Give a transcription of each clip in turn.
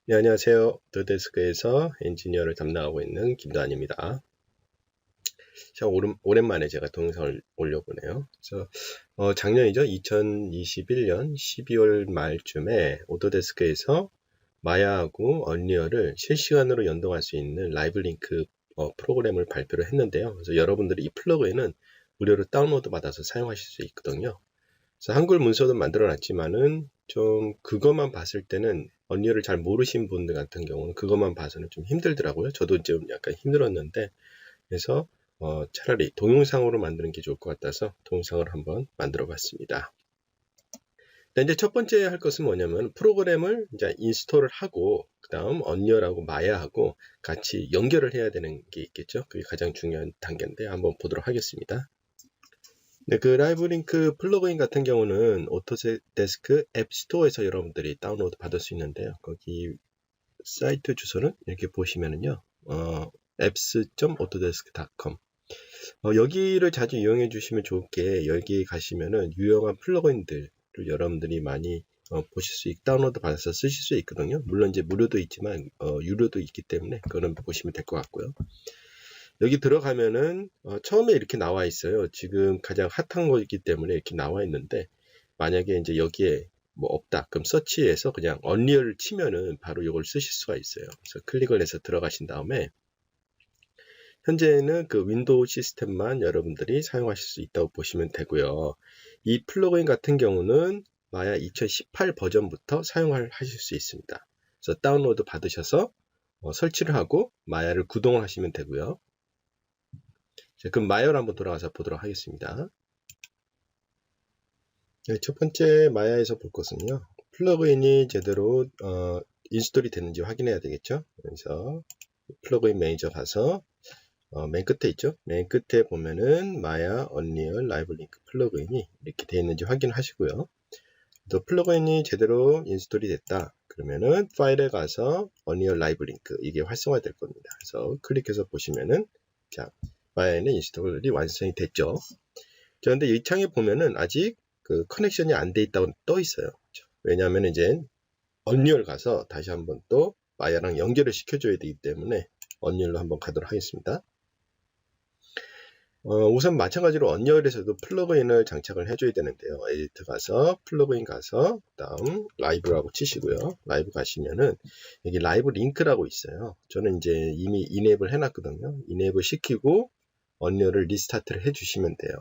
네, 안녕하세요. 오토데스크에서 엔지니어를 담당하고 있는 김도환입니다. 참 오랜만에 제가 동영상을 올려보네요. 그래서 작년이죠. 2021년 12월 말쯤에 오토데스크에서 마야하고 언리얼을 실시간으로 연동할 수 있는 라이브 링크 프로그램을 발표를 했는데요. 그래서 여러분들이 이 플러그인은 무료로 다운로드 받아서 사용하실 수 있거든요. 그래서 한글 문서도 만들어 놨지만은 좀 그것만 봤을 때는 언리얼을 잘 모르신 분들 같은 경우는 그것만 봐서는 좀 힘들더라고요. 저도 좀 약간 힘들었는데 그래서 차라리 동영상으로 만드는 게 좋을 것 같아서 동영상을 한번 만들어 봤습니다. 이제 첫 번째 할 것은 뭐냐면 프로그램을 이제 인스톨을 하고 그 다음 언리얼하고 마야하고 같이 연결을 해야 되는 게 있겠죠. 그게 가장 중요한 단계인데 한번 보도록 하겠습니다. 네, 그 라이브 링크 플러그인 같은 경우는 오토데스크 앱 스토어에서 여러분들이 다운로드 받을 수 있는데요. 거기 사이트 주소는 이렇게 보시면은요. apps.autodesk.com 여기를 자주 이용해 주시면 좋을 게 여기 가시면은 유용한 플러그인들을 여러분들이 많이 보실 수 다운로드 받아서 쓰실 수 있거든요. 물론 이제 무료도 있지만 유료도 있기 때문에 그거는 보시면 될 것 같고요. 여기 들어가면은 처음에 이렇게 나와 있어요. 지금 가장 핫한 거이기 때문에 이렇게 나와 있는데 만약에 이제 여기에 뭐 없다. 그럼 서치해서 그냥 언리얼을 치면은 바로 이걸 쓰실 수가 있어요. 그래서 클릭을 해서 들어가신 다음에 현재는 그 윈도우 시스템만 여러분들이 사용하실 수 있다고 보시면 되고요. 이 플러그인 같은 경우는 마야 2018 버전부터 사용하실 수 있습니다. 그래서 다운로드 받으셔서 설치를 하고 마야를 구동을 하시면 되고요. 자, 그럼 마야로 한번 돌아가서 보도록 하겠습니다. 네, 첫 번째 마야에서 볼 것은요. 플러그인이 제대로 인스톨이 됐는지 확인해야 되겠죠. 그래서 플러그인 매니저 가서 맨 끝에 있죠. 맨 끝에 보면은 마야 언리얼 라이브 링크 플러그인이 이렇게 되어 있는지 확인하시고요. 또 플러그인이 제대로 인스톨이 됐다. 그러면은 파일에 가서 언리얼 라이브 링크 이게 활성화될 겁니다. 그래서 클릭해서 보시면은 자 마야에는 인스톨이 완성이 됐죠. 그런데 이 창에 보면은 아직 그 커넥션이 안 돼 있다고 떠 있어요. 왜냐하면 이제 언리얼 가서 다시 한번 또 마야랑 연결을 시켜줘야 되기 때문에 언리얼로 한번 가도록 하겠습니다. 우선 마찬가지로 언리얼에서도 플러그인을 장착을 해줘야 되는데요. 에디트 가서 플러그인 가서 그다음 라이브라고 치시고요. 라이브 가시면은 여기 라이브 링크라고 있어요. 저는 이제 이미 인앱을 해놨거든요. 인앱을 시키고 언리얼을 리스타트를 해주시면 돼요.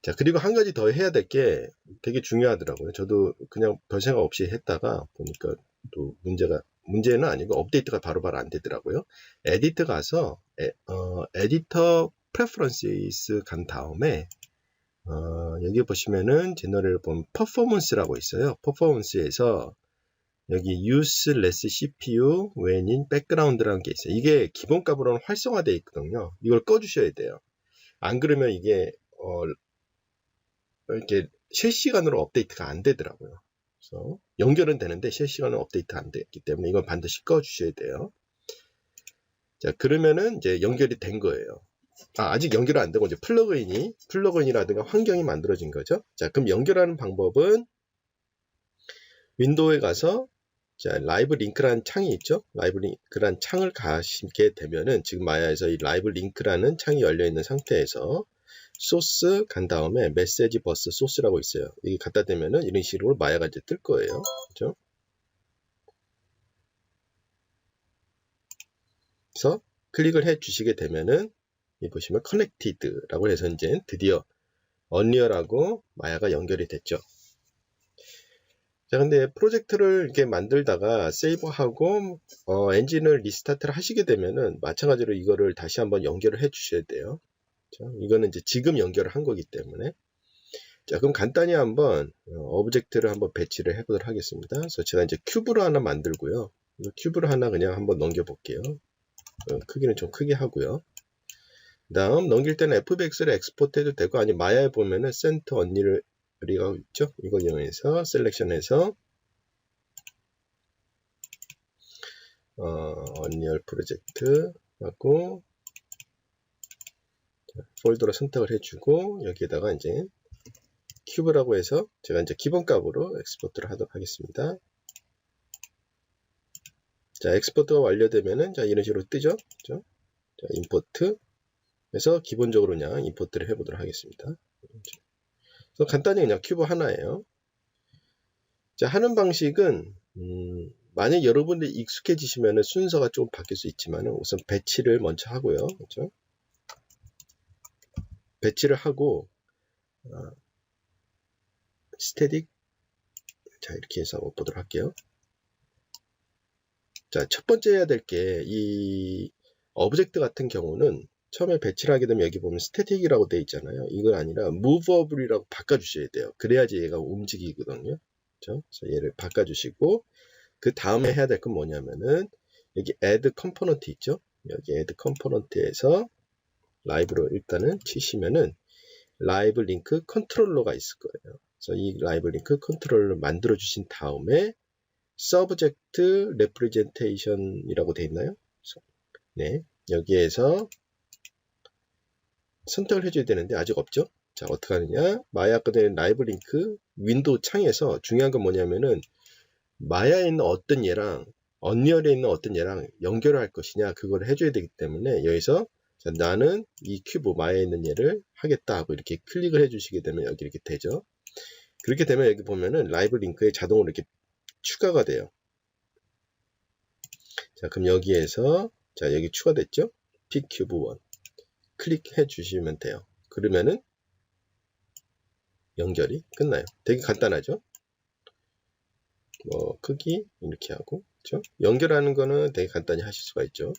자, 그리고 한 가지 더 해야 될 게 되게 중요하더라고요. 저도 그냥 별 생각 없이 했다가 보니까 또 문제는 아니고 업데이트가 바로바로 안 되더라고요. 에디트 가서 에디터 프레퍼런스 간 다음에 여기 보시면은 제너럴 보면 퍼포먼스라고 있어요. 퍼포먼스에서 여기 use less CPU when in background라는 게 있어요. 이게 기본값으로는 활성화되어 있거든요. 이걸 꺼주셔야 돼요. 안 그러면 이게 이렇게 실시간으로 업데이트가 안 되더라고요. 그래서 연결은 되는데 실시간으로 업데이트 안 됐기 때문에 이건 반드시 꺼주셔야 돼요. 자, 그러면은 이제 연결이 된 거예요. 아직 연결 안 되고 이제 플러그인이라든가 환경이 만들어진 거죠. 자, 그럼 연결하는 방법은 윈도우에 가서 자, 라이브 링크라는 창이 있죠. 라이브 링크라는 창을 가시게 되면은 지금 마야에서 이 라이브 링크라는 창이 열려 있는 상태에서 소스 간 다음에 메시지 버스 소스라고 있어요. 이게 갖다 대면은 이런 식으로 마야가 이제 뜰 거예요. 그죠? 그래서 클릭을 해 주시게 되면은 이 보시면 커넥티드라고 해서 이제 드디어 언리얼하고 마야가 연결이 됐죠. 자, 근데 프로젝트를 이렇게 만들다가 세이브하고 엔진을 리스타트를 하시게 되면은 마찬가지로 이거를 다시 한번 연결을 해 주셔야 돼요. 자, 이거는 이제 지금 연결을 한 거기 때문에 자, 그럼 간단히 한번 오브젝트를 한번 배치를 해보도록 하겠습니다. 그래서 제가 이제 큐브로 하나 만들고요. 큐브로 하나 그냥 한번 넘겨 볼게요. 크기는 좀 크게 하고요. 그 다음 넘길 때는 FBX를 엑스포트 해도 되고 아니면 마야에 보면은 센터 언리얼이가 있죠. 이거 이용해서 셀렉션해서 언리얼 프로젝트 하고 폴더로 선택을 해주고 여기에다가 이제 큐브라고 해서 제가 이제 기본값으로 엑스포트를 하도록 하겠습니다. 자, 엑스포트가 완료되면은, 자, 이런 식으로 뜨죠? 그죠? 자, 임포트. 그래서 기본적으로 그냥 임포트를 해보도록 하겠습니다. 그래서 간단히 그냥 큐브 하나예요. 자, 하는 방식은, 만약 여러분들이 익숙해지시면은 순서가 좀 바뀔 수 있지만은 우선 배치를 먼저 하고요. 그죠? 배치를 하고, 스태틱. 자, 이렇게 해서 보도록 할게요. 자, 첫 번째 해야 될 게, 이 오브젝트 같은 경우는 처음에 배치를 하게 되면 여기 보면 스태틱이라고 되어 있잖아요. 이건 아니라 moveable이라고 바꿔주셔야 돼요. 그래야지 얘가 움직이거든요. 그렇죠? 그래서 얘를 바꿔주시고, 그 다음에 해야 될 건 뭐냐면은, 여기 add component 있죠? 여기 add component에서 라이브로 일단은 치시면은, 라이브 링크 컨트롤러가 있을 거예요. 그래서 이 라이브 링크 컨트롤러 만들어 주신 다음에, subject representation이라고 되어 있나요? 네, 여기에서 선택을 해줘야 되는데 아직 없죠? 자, 어떻게 하느냐? 마야 그대로 라이브 링크 윈도우 창에서 중요한 건 뭐냐면은 마야에 있는 어떤 얘랑 언리얼에 있는 어떤 얘랑 연결을 할 것이냐 그걸 해줘야 되기 때문에 여기서 자, 나는 이 큐브 마야에 있는 얘를 하겠다 하고 이렇게 클릭을 해주시게 되면 여기 이렇게 되죠. 그렇게 되면 여기 보면은 라이브 링크에 자동으로 이렇게 추가가 돼요. 자, 그럼 여기에서 자, 여기 추가됐죠? pcube1 클릭해 주시면 돼요. 그러면은 연결이 끝나요. 되게 간단하죠? 뭐 크기 이렇게 하고 그렇죠? 연결하는 거는 되게 간단히 하실 수가 있죠.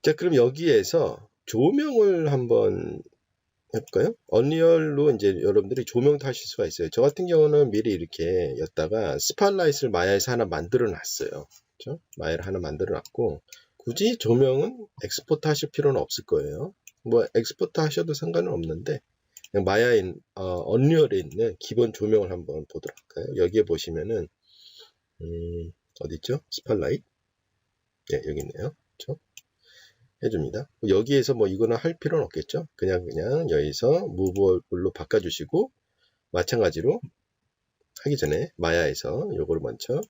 자, 그럼 여기에서 조명을 한번 해볼까요? 언리얼로 이제 여러분들이 조명도 하실 수가 있어요. 저 같은 경우는 미리 이렇게 였다가 스팟라이트를 마야에서 하나 만들어 놨어요. 그렇죠? 마야를 하나 만들어 놨고 굳이 조명은 엑스포트 하실 필요는 없을 거예요. 뭐 엑스포트 하셔도 상관은 없는데 그냥 마야인 언리얼에 있는 기본 조명을 한번 보도록 할까요? 여기에 보시면은 어디 있죠? 스팟라이트. 네, 여기 있네요. 그렇죠? 해줍니다. 여기에서 뭐 이거는 할 필요는 없겠죠? 그냥 여기서 무브로 바꿔주시고 마찬가지로 하기 전에 마야에서 요거를 먼저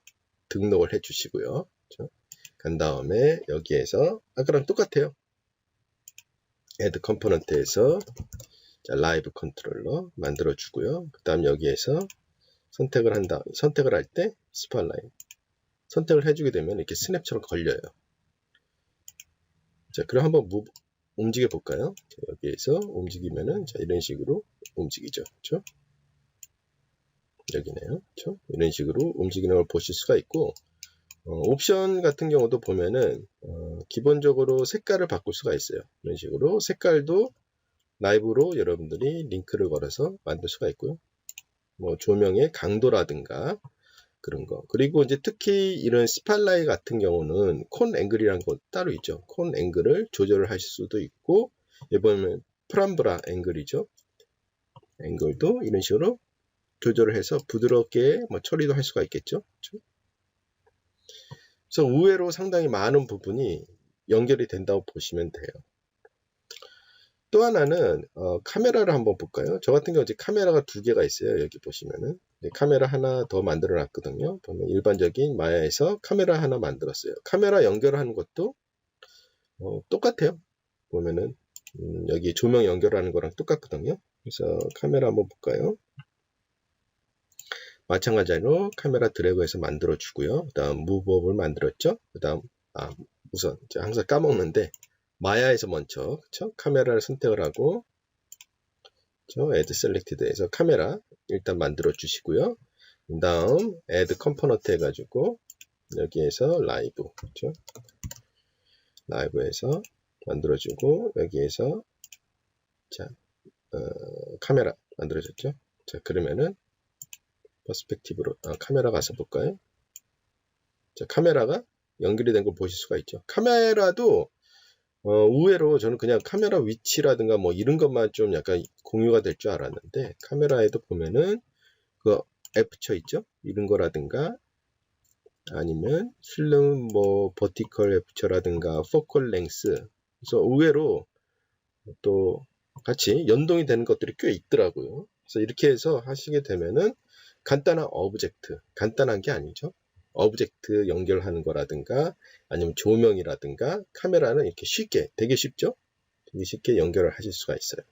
등록을 해주시고요. 그렇죠? 간 다음에 여기에서 아까랑 똑같아요. add component에서 라이브 컨트롤러 만들어 주고요. 그 다음 여기에서 선택을 할 때 스팟라이트 선택을 해주게 되면 이렇게 스냅처럼 걸려요. 자, 그럼 한번 움직여 볼까요? 자, 여기에서 움직이면은 자, 이런 식으로 움직이죠. 그렇죠? 여기네요. 그렇죠? 이런 식으로 움직이는 걸 보실 수가 있고 옵션 같은 경우도 보면은 기본적으로 색깔을 바꿀 수가 있어요. 이런 식으로 색깔도 라이브로 여러분들이 링크를 걸어서 만들 수가 있고요. 뭐 조명의 강도라든가 그런 거. 그리고 이제 특히 이런 스팟라이트 같은 경우는 콘 앵글이라는 거 따로 있죠. 콘 앵글을 조절을 하실 수도 있고, 여기 보면 프람브라 앵글이죠. 앵글도 이런 식으로 조절을 해서 부드럽게 뭐 처리도 할 수가 있겠죠. 그렇죠? 그래서 의외로 상당히 많은 부분이 연결이 된다고 보시면 돼요. 또 하나는 카메라를 한번 볼까요? 저 같은 경우 이제 카메라가 두 개가 있어요. 여기 보시면은 카메라 하나 더 만들어 놨거든요. 보면 일반적인 마야에서 카메라 하나 만들었어요. 카메라 연결하는 것도 똑같아요. 보면은 여기 조명 연결하는 거랑 똑같거든요. 그래서 카메라 한번 볼까요? 마찬가지로 카메라 드래그해서 만들어 주고요. 그 다음 무브업을 만들었죠. 그 다음 우선 항상 까먹는데 마야에서 먼저 그쵸? 카메라를 선택을 하고 그쵸? add selected에서 카메라 일단 만들어 주시고요. 그 다음 add component 해가지고 여기에서 라이브 그쵸? 라이브에서 만들어주고 여기에서 자 카메라 만들어졌죠. 자 그러면은 퍼스펙티브로 카메라 가서 볼까요? 자 카메라가 연결이 된 걸 보실 수가 있죠. 카메라도 의외로 저는 그냥 카메라 위치라든가 뭐 이런 것만 좀 약간 공유가 될 줄 알았는데 카메라에도 보면은 그 애프처 있죠? 이런 거라든가 아니면 슬럼 뭐 버티컬 애프처라든가 포컬 랭스 그래서 의외로 또 같이 연동이 되는 것들이 꽤 있더라고요. 그래서 이렇게 해서 하시게 되면은 간단한 오브젝트, 간단한 게 아니죠. 오브젝트 연결하는 거라든가 아니면 조명이라든가 카메라는 이렇게 쉽게, 되게 쉽죠? 되게 쉽게 연결을 하실 수가 있어요.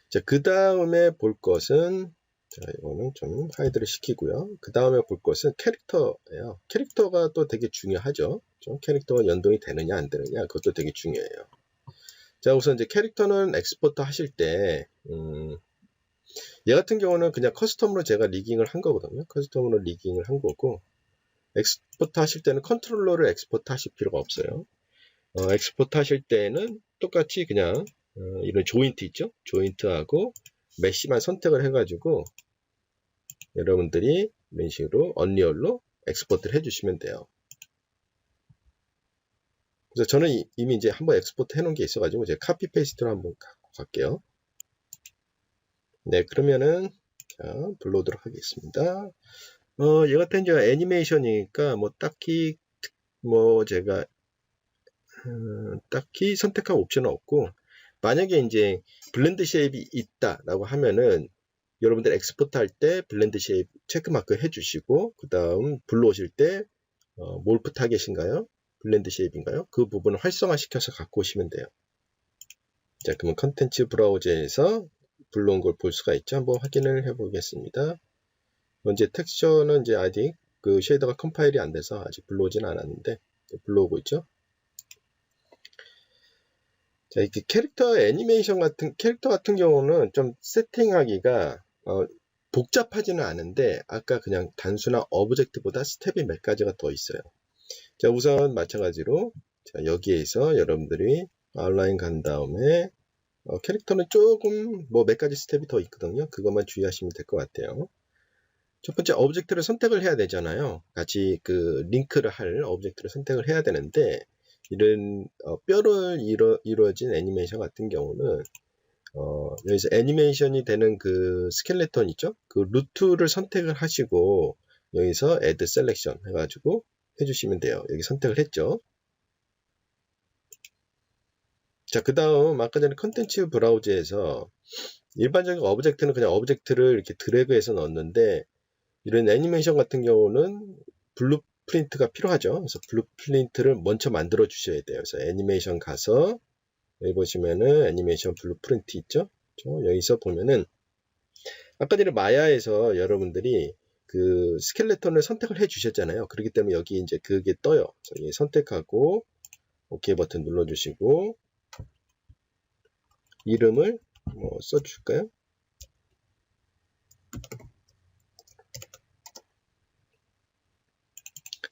자, 그 다음에 볼 것은, 자, 이거는 좀 하이드를 시키고요. 그 다음에 볼 것은 캐릭터예요. 캐릭터가 또 되게 중요하죠. 좀 캐릭터가 연동이 되느냐 안 되느냐 그것도 되게 중요해요. 자, 우선 이제 캐릭터는 엑스포트 하실 때 얘 같은 경우는 그냥 커스텀으로 제가 리깅을 한 거거든요. 커스텀으로 리깅을 한 거고, 엑스포트 하실 때는 컨트롤러를 엑스포트 하실 필요가 없어요. 엑스포트 하실 때는 똑같이 그냥 이런 조인트 있죠? 조인트하고 메시만 선택을 해가지고 여러분들이 이런 식으로 언리얼로 엑스포트를 해주시면 돼요. 그래서 저는 이미 이제 한번 엑스포트 해놓은 게 있어가지고 제가 카피 페이스트로 한번 갖고 갈게요. 네, 그러면은 자, 불러오도록 하겠습니다. 얘 같은 경우 애니메이션이니까 뭐 딱히 뭐 제가 딱히 선택할 옵션은 없고, 만약에 이제 블렌드 쉐입이 있다라고 하면은 여러분들 엑스포트 할 때 블렌드 쉐입 체크마크 해주시고, 그 다음 불러오실 때 몰프 타겟인가요? 블렌드 쉐입인가요? 그 부분을 활성화시켜서 갖고 오시면 돼요. 자, 그러면 컨텐츠 브라우저에서 불러온 걸 볼 수가 있죠. 한번 확인을 해보겠습니다. 이제 텍스처는 이제 아직 그 쉐이더가 컴파일이 안 돼서 아직 불러오진 않았는데 불러오고 있죠. 자, 이렇게 캐릭터 애니메이션 같은 캐릭터 같은 경우는 좀 세팅하기가 복잡하지는 않은데 아까 그냥 단순한 오브젝트보다 스텝이 몇 가지가 더 있어요. 자, 우선 마찬가지로 자, 여기에서 여러분들이 아웃라인 간 다음에 캐릭터는 조금 뭐 몇 가지 스텝이 더 있거든요. 그것만 주의하시면 될 것 같아요. 첫 번째 오브젝트를 선택을 해야 되잖아요. 같이 그 링크를 할 오브젝트를 선택을 해야 되는데 이런 뼈를 이루어진 애니메이션 같은 경우는 여기서 애니메이션이 되는 그 스켈레톤 있죠? 그 루트를 선택을 하시고 여기서 add selection 해가지고 해주시면 돼요. 여기 선택을 했죠. 자, 그 다음 아까 전에 컨텐츠 브라우저에서 일반적인 오브젝트는 그냥 오브젝트를 이렇게 드래그해서 넣었는데 이런 애니메이션 같은 경우는 블루프린트가 필요하죠. 그래서 블루프린트를 먼저 만들어 주셔야 돼요. 그래서 애니메이션 가서 여기 보시면은 애니메이션 블루프린트 있죠. 여기서 보면은 아까 전에 마야에서 여러분들이 그 스켈레톤을 선택을 해 주셨잖아요. 그렇기 때문에 여기 이제 그게 떠요. 그래서 선택하고 OK 버튼 눌러 주시고 이름을 뭐 써줄까요?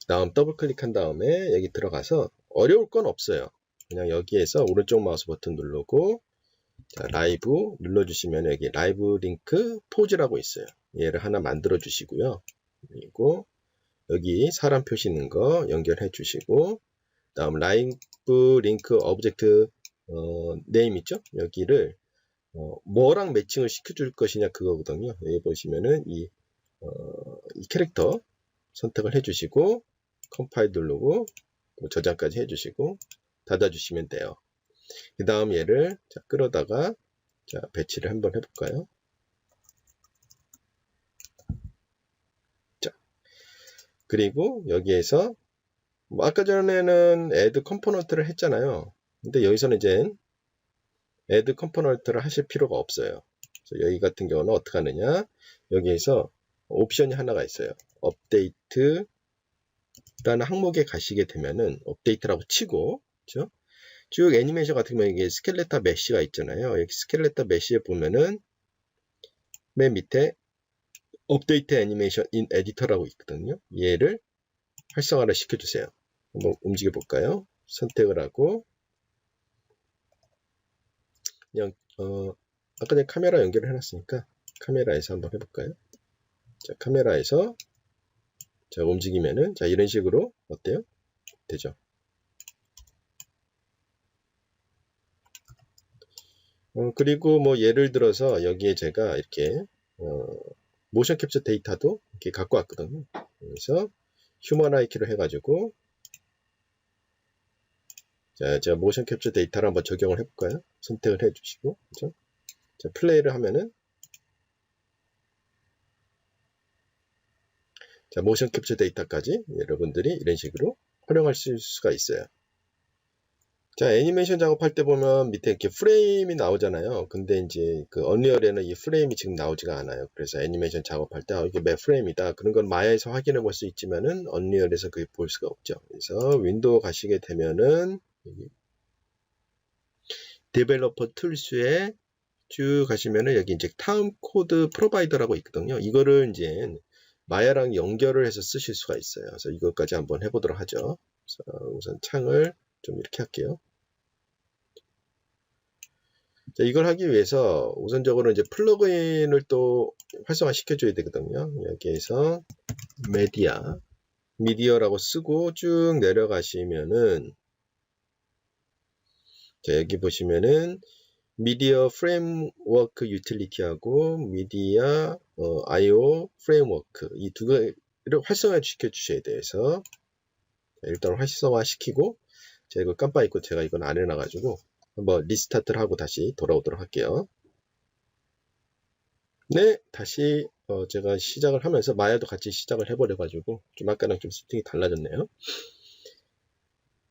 다음 더블 클릭한 다음에 여기 들어가서 어려울 건 없어요. 그냥 여기에서 오른쪽 마우스 버튼 누르고 자, 라이브 눌러주시면 여기 라이브 링크 포즈라고 있어요. 얘를 하나 만들어 주시고요. 그리고 여기 사람 표시 있는 거 연결해 주시고 다음 라이브 링크 오브젝트 네임 있죠? 여기를 뭐랑 매칭을 시켜줄 것이냐 그거거든요. 여기 보시면은 이 캐릭터 선택을 해주시고 컴파일 누르고 저장까지 해주시고 닫아주시면 돼요. 그 다음 얘를 자, 끌어다가 자, 배치를 한번 해볼까요? 자, 그리고 여기에서 뭐 아까 전에는 add 컴포넌트를 했잖아요. 근데 여기서는 이제 add 컴포넌트를 하실 필요가 없어요. 그래서 여기 같은 경우는 어떻게 하느냐? 여기에서 옵션이 하나가 있어요. 업데이트 라는 항목에 가시게 되면은 업데이트라고 치고 그렇죠? 쭉 애니메이션 같은 경우에 이게 스켈레타 메쉬가 있잖아요. 여기 스켈레타 메쉬에 보면은 맨 밑에 업데이트 애니메이션 인 에디터라고 있거든요. 얘를 활성화를 시켜주세요. 한번 움직여 볼까요? 선택을 하고 그냥 아까 전에 카메라 연결을 해놨으니까 카메라에서 한번 해볼까요? 자, 카메라에서 자, 움직이면은 자, 이런 식으로 어때요? 되죠? 그리고 뭐 예를 들어서 여기에 제가 이렇게 모션 캡처 데이터도 이렇게 갖고 왔거든요. 그래서 휴먼 아이키로 해가지고 자, 제가 모션 캡처 데이터를 한번 적용을 해볼까요? 선택을 해주시고 그죠? 자, 플레이를 하면은 자, 모션 캡처 데이터까지 여러분들이 이런 식으로 활용할 수가 있어요. 자, 애니메이션 작업할 때 보면 밑에 이렇게 프레임이 나오잖아요. 근데 이제 그 언리얼에는 이 프레임이 지금 나오지가 않아요. 그래서 애니메이션 작업할 때 이게 몇 프레임이다. 그런 건 마야에서 확인해 볼 수 있지만은 언리얼에서 그게 볼 수가 없죠. 그래서 윈도우 가시게 되면은 여기 데벨로퍼 툴스에 쭉 가시면은 여기 이제 타임 코드 프로바이더라고 있거든요. 이거를 이제 마야랑 연결을 해서 쓰실 수가 있어요. 그래서 이것까지 한번 해보도록 하죠. 그래서 우선 창을 좀 이렇게 할게요. 자, 이걸 하기 위해서 우선적으로 이제 플러그인을 또 활성화 시켜줘야 되거든요. 여기에서 미디어라고 쓰고 쭉 내려가시면은 자, 여기 보시면은 미디어 프레임워크 유틸리티하고 미디어 IO 프레임워크 이 두 개를 활성화 시켜 주셔야 돼서 일단 활성화 시키고 제가 이거 깜빡 잊고 제가 이건 안 해놔가지고 한번 리스타트를 하고 다시 돌아오도록 할게요. 네, 다시 제가 시작을 하면서 마야도 같이 시작을 해버려가지고 좀 아까랑 좀 세팅이 달라졌네요.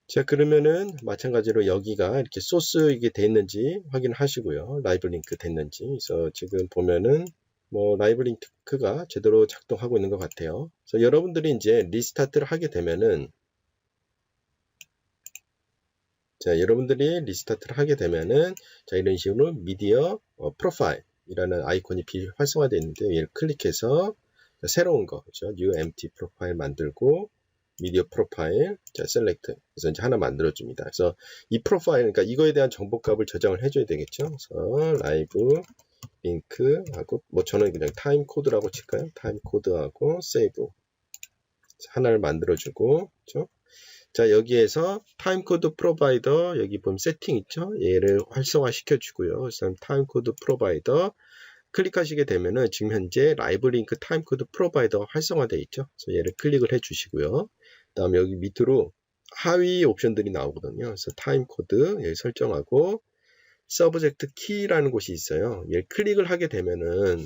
자, 그러면은 마찬가지로 여기가 이렇게 소스 이게 됐는지 확인하시고요. 라이브 링크 됐는지. 그래서 지금 보면은 뭐 라이브 링크가 제대로 작동하고 있는 것 같아요. 그래서 여러분들이 이제 리스타트를 하게 되면은 자, 여러분들이 리스타트를 하게 되면은 자, 이런 식으로 미디어 프로파일이라는 아이콘이 활성화되어 있는데 얘를 클릭해서 자, 새로운 거, 그렇죠? New Empty 프로파일 만들고 미디어 프로파일, 자, 셀렉트. 그래서 이제 하나 만들어줍니다. 그래서 이 프로파일, 그러니까 이거에 대한 정보값을 저장을 해줘야 되겠죠? 그래서 라이브 링크하고, 뭐 저는 그냥 타임 코드라고 칠까요? 타임 코드하고 세이브. 하나를 만들어주고, 그렇죠? 자, 여기에서 타임 코드 프로바이더, 여기 보면 세팅 있죠? 얘를 활성화 시켜주고요. 그래서 타임 코드 프로바이더, 클릭하시게 되면은 지금 현재 라이브 링크 타임 코드 프로바이더가 활성화되어 있죠. 그래서 얘를 클릭을 해 주시고요. 다음에 여기 밑으로 하위 옵션들이 나오거든요. 그래서 타임 코드 여기 설정하고 서브젝트 키라는 곳이 있어요. 얘를 클릭을 하게 되면은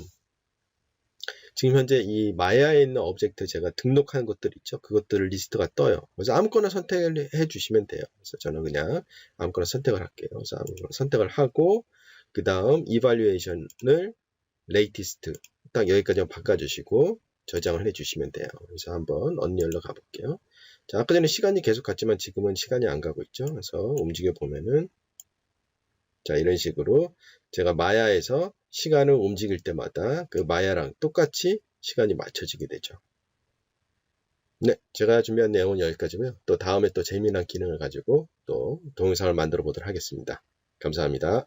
지금 현재 이 마야에 있는 오브젝트 제가 등록한 것들 있죠. 그것들을 리스트가 떠요. 그래서 아무거나 선택을 해 주시면 돼요. 그래서 저는 그냥 아무거나 선택을 할게요. 그래서 아무거나 선택을 하고 그 다음 이발리에이션을 레이티스트 딱 여기까지만 바꿔주시고 저장을 해주시면 돼요. 그래서 한번 언리얼로 가볼게요. 자, 아까 전에 시간이 계속 갔지만 지금은 시간이 안 가고 있죠. 그래서 움직여 보면은 자, 이런 식으로 제가 마야에서 시간을 움직일 때마다 그 마야랑 똑같이 시간이 맞춰지게 되죠. 네, 제가 준비한 내용은 여기까지고요. 또 다음에 또 재미난 기능을 가지고 또 동영상을 만들어 보도록 하겠습니다. 감사합니다.